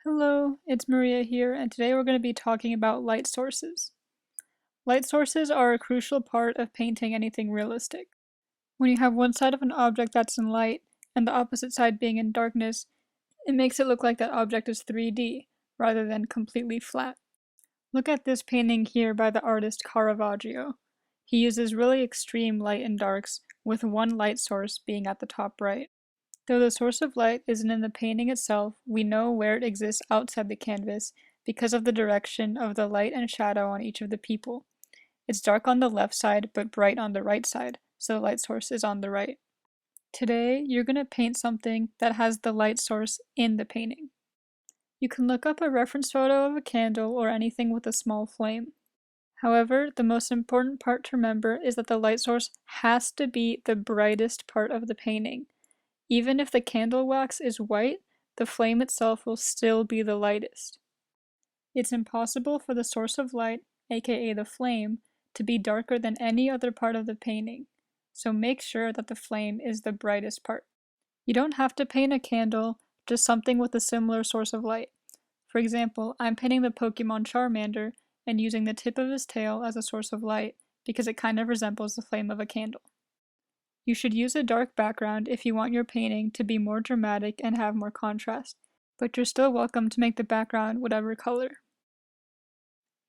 Hello, it's Maria here, and today we're going to be talking about light sources. Light sources are a crucial part of painting anything realistic. When you have one side of an object that's in light, and the opposite side being in darkness, it makes it look like that object is 3D, rather than completely flat. Look at this painting here by the artist Caravaggio. He uses really extreme light and darks, with one light source being at the top right. Though the source of light isn't in the painting itself, we know where it exists outside the canvas because of the direction of the light and shadow on each of the people. It's dark on the left side but bright on the right side, so the light source is on the right. Today, you're going to paint something that has the light source in the painting. You can look up a reference photo of a candle or anything with a small flame. However, the most important part to remember is that the light source has to be the brightest part of the painting. Even if the candle wax is white, the flame itself will still be the lightest. It's impossible for the source of light, aka the flame, to be darker than any other part of the painting, so make sure that the flame is the brightest part. You don't have to paint a candle, just something with a similar source of light. For example, I'm painting the Pokemon Charmander and using the tip of his tail as a source of light because it kind of resembles the flame of a candle. You should use a dark background if you want your painting to be more dramatic and have more contrast, but you're still welcome to make the background whatever color.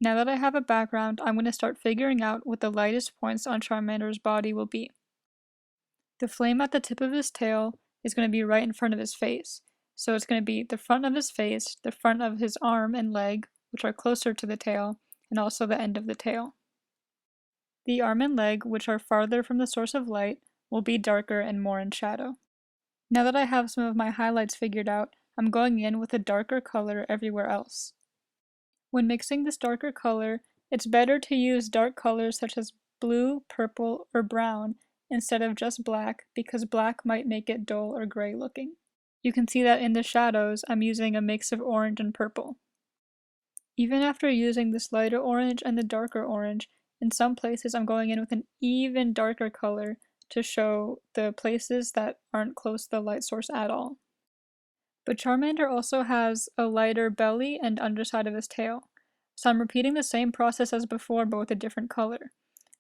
Now that I have a background, I'm going to start figuring out what the lightest points on Charmander's body will be. The flame at the tip of his tail is going to be right in front of his face, so it's going to be the front of his face, the front of his arm and leg, which are closer to the tail, and also the end of the tail. The arm and leg, which are farther from the source of light, will be darker and more in shadow. Now that I have some of my highlights figured out, I'm going in with a darker color everywhere else. When mixing this darker color, it's better to use dark colors such as blue, purple, or brown instead of just black because black might make it dull or gray looking. You can see that in the shadows, I'm using a mix of orange and purple. Even after using this lighter orange and the darker orange, in some places I'm going in with an even darker color to show the places that aren't close to the light source at all. But Charmander also has a lighter belly and underside of his tail, so I'm repeating the same process as before but with a different color.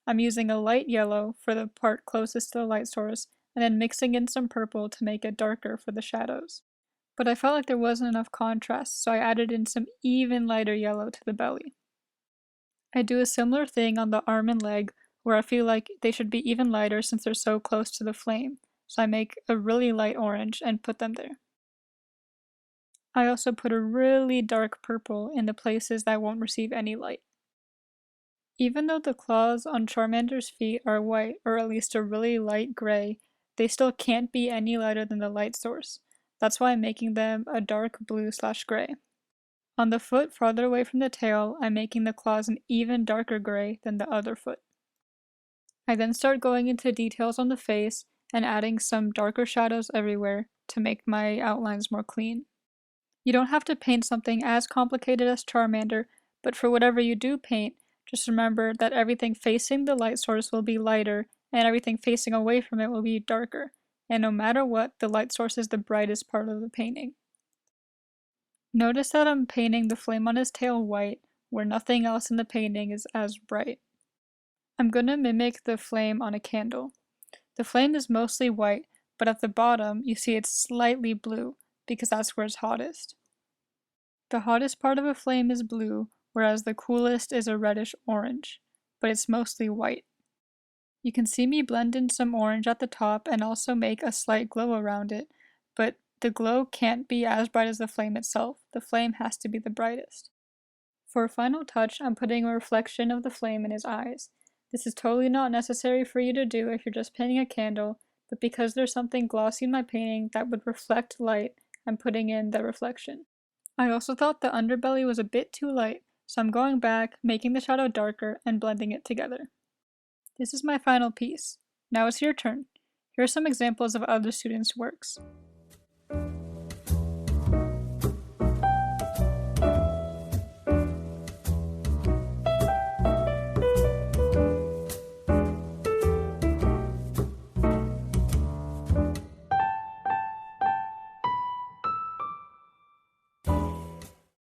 I'm using a light yellow for the part closest to the light source, and then mixing in some purple to make it darker for the shadows. But I felt like there wasn't enough contrast, so I added in some even lighter yellow to the belly. I do a similar thing on the arm and leg, where I feel like they should be even lighter since they're so close to the flame, so I make a really light orange and put them there. I also put a really dark purple in the places that won't receive any light. Even though the claws on Charmander's feet are white, or at least a really light gray, they still can't be any lighter than the light source. That's why I'm making them a dark blue/gray. On the foot farther away from the tail, I'm making the claws an even darker gray than the other foot. I then start going into details on the face and adding some darker shadows everywhere to make my outlines more clean. You don't have to paint something as complicated as Charmander, but for whatever you do paint, just remember that everything facing the light source will be lighter and everything facing away from it will be darker, and no matter what, the light source is the brightest part of the painting. Notice that I'm painting the flame on his tail white, where nothing else in the painting is as bright. I'm gonna mimic the flame on a candle. The flame is mostly white, but at the bottom you see it's slightly blue, because that's where it's hottest. The hottest part of a flame is blue, whereas the coolest is a reddish orange, but it's mostly white. You can see me blend in some orange at the top and also make a slight glow around it, but the glow can't be as bright as the flame itself. The flame has to be the brightest. For a final touch, I'm putting a reflection of the flame in his eyes. This is totally not necessary for you to do if you're just painting a candle, but because there's something glossy in my painting that would reflect light, I'm putting in the reflection. I also thought the underbelly was a bit too light, so I'm going back, making the shadow darker, and blending it together. This is my final piece. Now it's your turn. Here are some examples of other students' works.